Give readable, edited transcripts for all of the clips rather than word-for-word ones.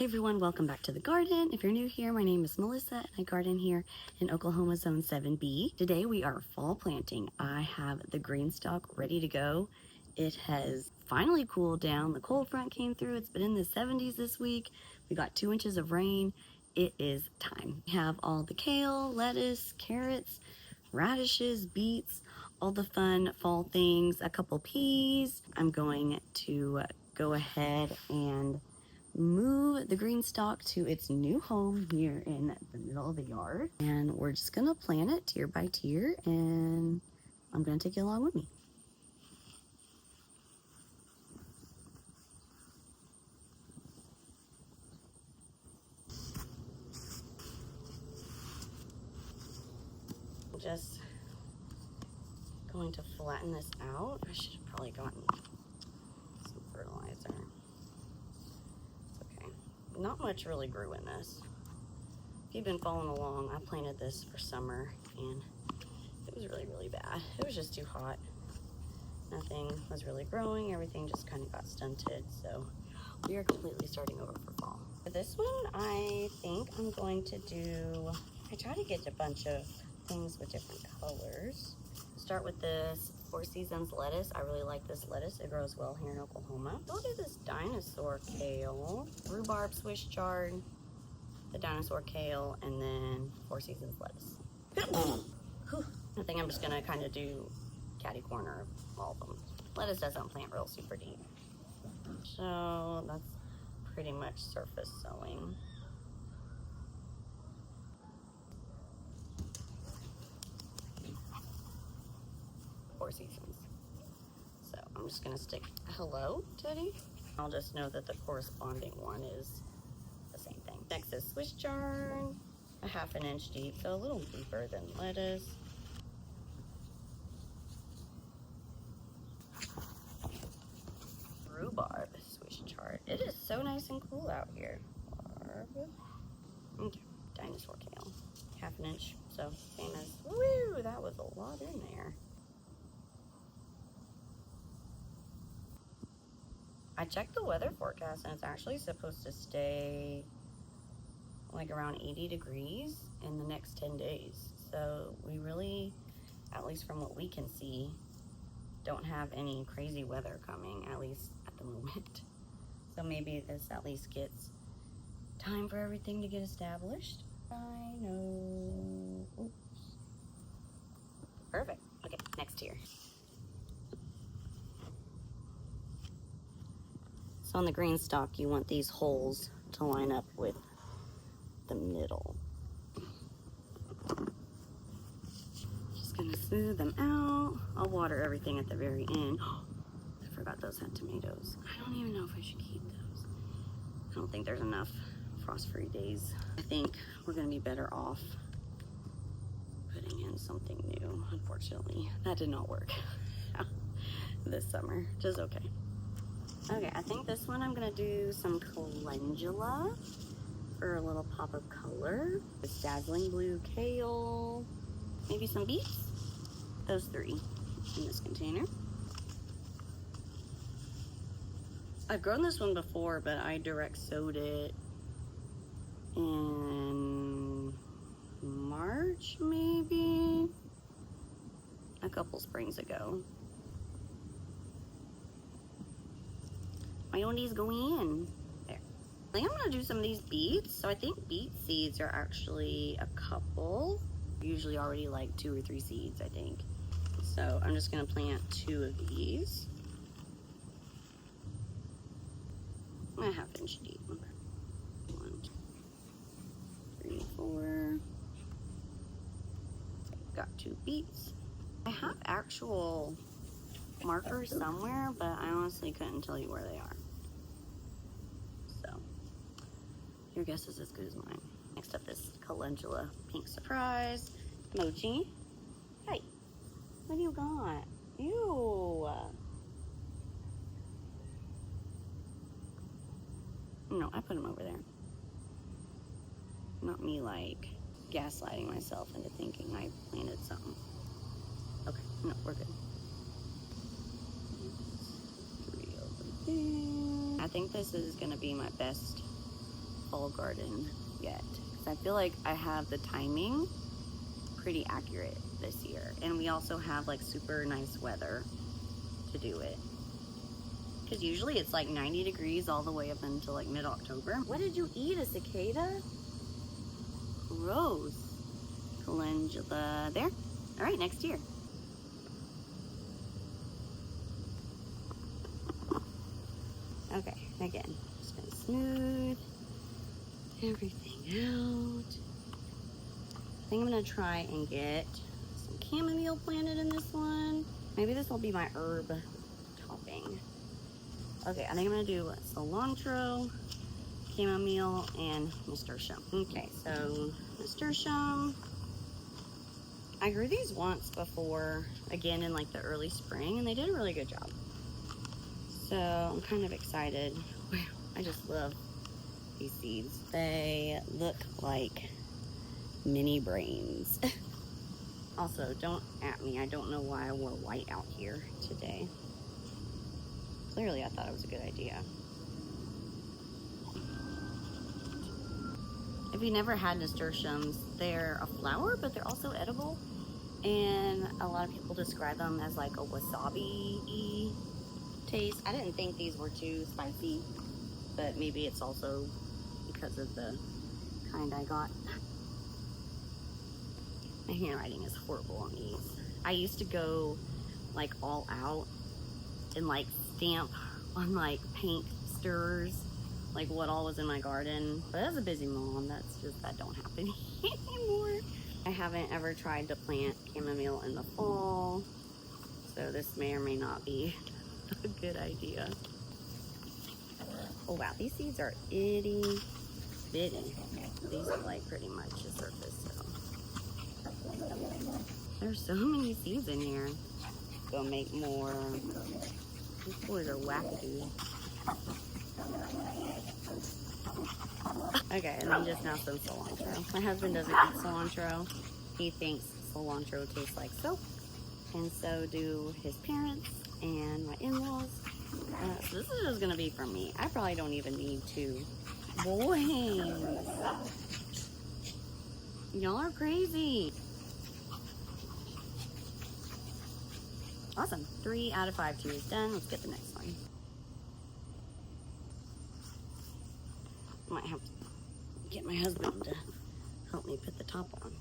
Hey everyone, welcome back to the garden. If you're new here, my name is Melissa and I garden here in Oklahoma Zone 7B. Today we are fall planting. I have the Greenstalk ready to go. It has finally cooled down. The cold front came through. It's been in the 70s this week. We got 2 inches of rain. It is time. We have all the kale, lettuce, carrots, radishes, beets, all the fun fall things, a couple peas. I'm going to go ahead and move the Greenstalk to its new home here in the middle of the yard. And we're just gonna plant it tier by tier, and I'm gonna take you along with me. Just going to flatten this out. I should have probably gotten some fertilizer. It's okay. Not much really grew in this. If you've been following along, I planted this for summer and it was really bad. It was just too hot. Nothing was really growing. Everything just kind of got stunted. So we are completely starting over for fall. For this one, I think I'm going to do, I try to get a bunch of things with different colors. Start with this Four Seasons lettuce. I really like this lettuce. It grows well here in Oklahoma. Go to this dinosaur kale, rhubarb Swiss chard, the dinosaur kale, and then Four Seasons lettuce. I think I'm just gonna kind of do catty corner of all of them. Lettuce doesn't plant real super deep. So that's pretty much surface sowing. Four Seasons. So I'm just gonna stick hello, Teddy. I'll just know that the corresponding one is the same thing. Next is Swiss chard, a 1/2 inch deep, so a little deeper than lettuce. Rhubarb Swiss chard. It is so nice and cool out here. Okay, dinosaur kale, 1/2 inch, so same as, woo, that was a lot in there. I checked the weather forecast and it's actually supposed to stay like around 80 degrees in the next 10 days. So we really, at least from what we can see, don't have any crazy weather coming, at least at the moment. So maybe this at least gets time for everything to get established. I know. Oops. Perfect. Okay, next tier. So on the Greenstalk, you want these holes to line up with the middle. Just gonna smooth them out. I'll water everything at the very end. I forgot those had tomatoes. I don't even know if I should keep those. I don't think there's enough frost-free days. I think we're gonna be better off putting in something new. Unfortunately, that did not work this summer, which is okay. Okay, I think this one I'm gonna do some calendula for a little pop of color. This dazzling blue kale, maybe some beets. Those 3 in this container. I've grown this one before, but I direct sowed it in March, maybe? A couple springs ago. My undies go in. There. I think I'm gonna do some of these beets. So I think beet seeds are actually a couple. Usually already like 2 or 3 seeds, I think. So I'm just gonna plant 2 of these. A 1/2 inch deep. Okay. 1, 2, 3, 4. Got 2 beets. I have actual markers somewhere, but I honestly couldn't tell you where they are. So your guess is as good as mine. Next up is calendula pink surprise mochi. Hey, what do you got? Ew. No, I put them over there. Not me like gaslighting myself into thinking I planted something. Okay, no, we're good. 3 over there. I think this is gonna be my best fall garden yet. I feel like I have the timing pretty accurate this year. And we also have like super nice weather to do it. Because usually it's like 90 degrees all the way up until like mid-October. What did you eat, a cicada? Gross. Calendula there. All right, next year. Okay, again, just gonna smooth everything out. I think I'm gonna try and get some chamomile planted in this one. Maybe this will be my herb topping. Okay, I think I'm gonna do cilantro, chamomile, and nasturtium. Okay, so nasturtium. I grew these once before, again in like the early spring, and they did a really good job. So I'm kind of excited. I just love these seeds. They look like mini brains. Also, don't at me. I don't know why I wore white out here today. Clearly, I thought it was a good idea. If you never had nasturtiums, they're a flower, but they're also edible. And a lot of people describe them as like a wasabi-y taste. I didn't think these were too spicy, but maybe it's also because of the kind I got. My handwriting is horrible on these. I used to go like all out and like stamp on like paint stirrers, like what all was in my garden. But as a busy mom, that don't happen anymore. I haven't ever tried to plant chamomile in the fall, so this may or may not be a good idea. Oh wow, these seeds are itty bitty. These are like pretty much the surface, so. There's so many seeds in here. Go make more. These boys are wackadoo. Okay, and then just now some cilantro. My husband doesn't eat cilantro. He thinks cilantro tastes like soap, and so do his parents and my in-laws. So this is just gonna be for me. I probably don't even need two. Boys, y'all are crazy. Awesome. 3 out of 5 tiers done. Let's get the next one. Might have to get my husband to help me put the top on.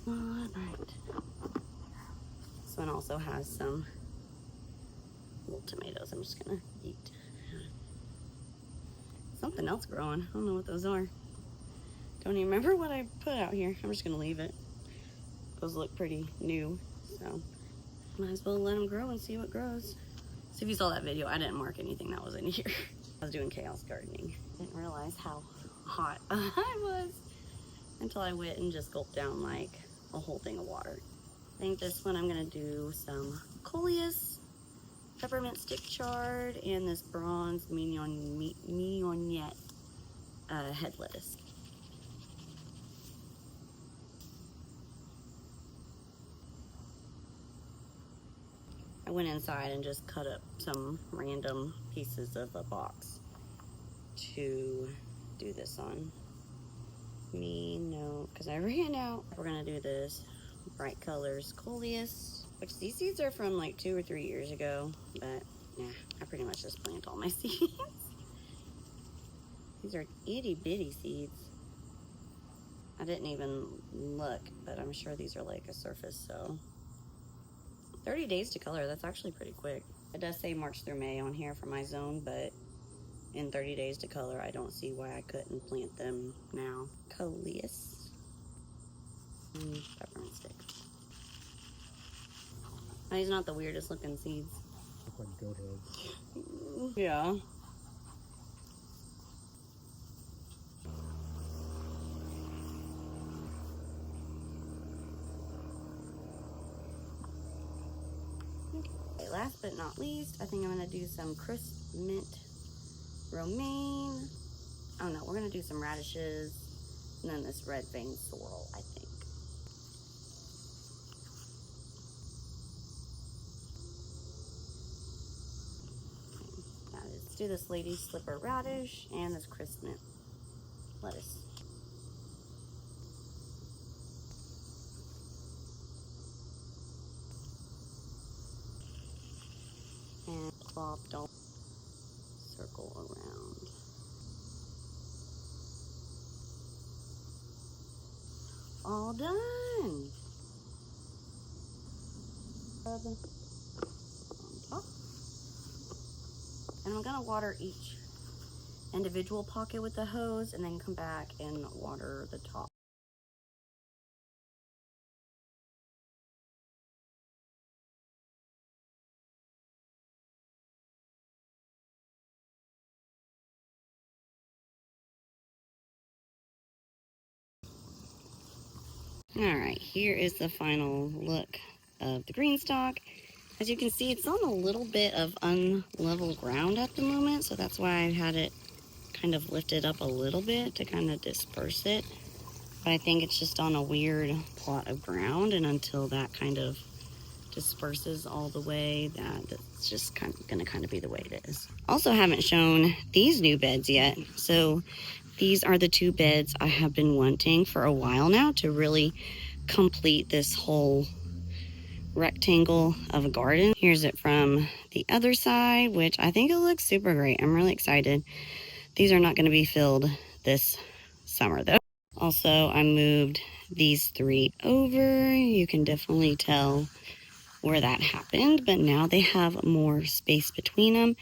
Alright. This one also has some little tomatoes. I'm just gonna eat. Something else growing. I don't know what those are. Don't even remember what I put out here. I'm just gonna leave it. Those look pretty new, so might as well let them grow and see what grows. So if you saw that video, I didn't mark anything that was in here. I was doing chaos gardening. Didn't realize how hot I was until I went and just gulped down like a whole thing of water. I think this one I'm gonna do some coleus, peppermint stick chard, and this bronze mignonette head lettuce. I went inside and just cut up some random pieces of a box to do this on. Because I ran out. We're gonna do this bright colors coleus, which these seeds are from like 2 or 3 years ago, but yeah, I pretty much just plant all my seeds. These are itty bitty seeds. I didn't even look, but I'm sure these are like a surface, so 30 days to color, that's actually pretty quick. It does say March through May on here for my zone, but in 30 days to color, I don't see why I couldn't plant them now. Coleus. And peppermint stick. These are not the weirdest looking seeds. Look like goat heads. Yeah. Last but not least, I think I'm gonna do some crisp mint romaine. Oh no, we're gonna do some radishes and then this red vein sorrel, I think. That is do this lady slipper radish and this crisp mint lettuce. And plop, don't circle around. All done. On top. And I'm gonna water each individual pocket with the hose and then come back and water the top. All right, here is the final look of the Greenstalk. As you can see, it's on a little bit of unlevel ground at the moment, so that's why I had it kind of lifted up a little bit to kind of disperse it. But I think it's just on a weird plot of ground, and until that kind of disperses all the way, that's just gonna kind of be the way it is. Also haven't shown these new beds yet. So these are the two beds I have been wanting for a while now to really complete this whole rectangle of a garden. Here's it from the other side, which I think it looks super great. I'm really excited. These are not going to be filled this summer though. Also, I moved these three over. You can definitely tell where that happened, but now they have more space between them,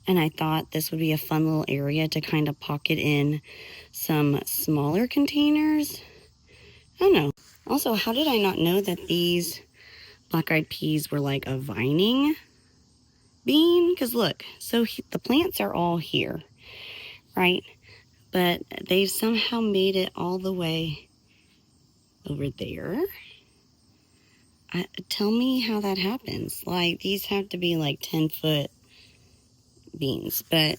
and I thought this would be a fun little area to kind of pocket in some smaller containers. I don't know. Also, how did I not know that these black-eyed peas were like a vining bean? Because look, so the plants are all here, right? But they've somehow made it all the way over there. Tell me how that happens. Like, these have to be like 10-foot beans, but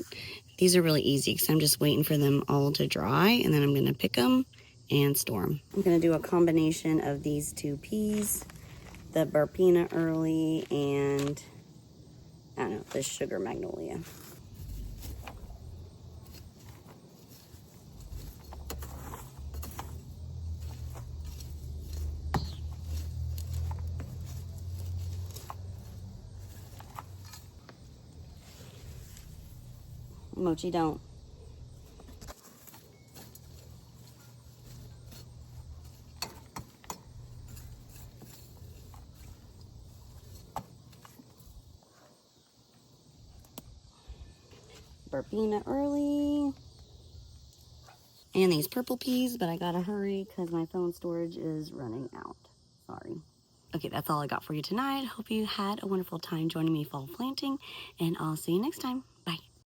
these are really easy because I'm just waiting for them all to dry, and then I'm going to pick them and store them. I'm going to do a combination of these two peas, the Burpina early, and I don't know, the sugar magnolia. Mochi, don't. Burpina early. And these purple peas, but I gotta hurry because my phone storage is running out. Sorry. Okay, that's all I got for you tonight. Hope you had a wonderful time joining me fall planting, and I'll see you next time. Bye.